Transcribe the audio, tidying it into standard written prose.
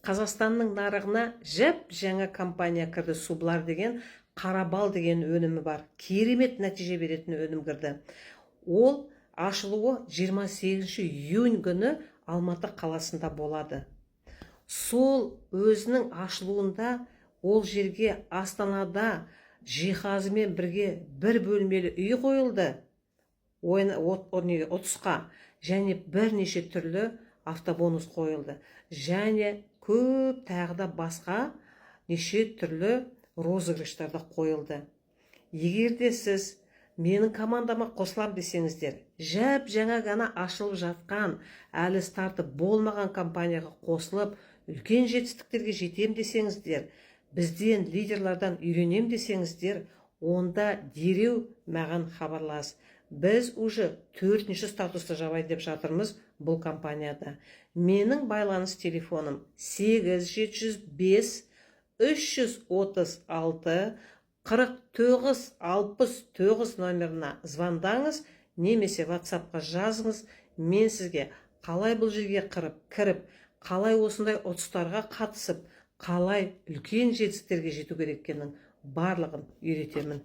Қазақстанның нарығына жаңа компания кірді. Сублар деген, қарабал деген өнімі бар. Керемет нәтиже беретін өнім кірді. Ол ашылуы 28 июнь күні Алматы қаласында болады. Сол өзінің ашылуында ол жерге Астанада жиһазымен бірге бір бөлмелі үй қойылды. 30-қа және бірнеше түрлі автобонус қойылды. Және көп тағы басқа неше түрлі розыгрыштарда қойылды. Егер де сіз менің командама қосылам десеңіздер, жаңа ғана ашылып жатқан, әлі старты болмаған компанияға қосылып, үлкен жетістіктерге жетем десеңіздер, бізден лидерлардан үйренем десеңіздер, онда дереу маған хабарлас. Біз уже 4-ші статусты жабайын деп жатырмыз бұл компанияда. Менің байланыс телефоным 8705 336 4969 номеріне звондаңыз, немесе WhatsApp-қа жазыңыз. Мен сізге қалай бұл жерге кіріп, қалай осындай ұтыстарға қатысып, қалай үлкен жетістіктерге жету керек екенін барлығын үйретемін.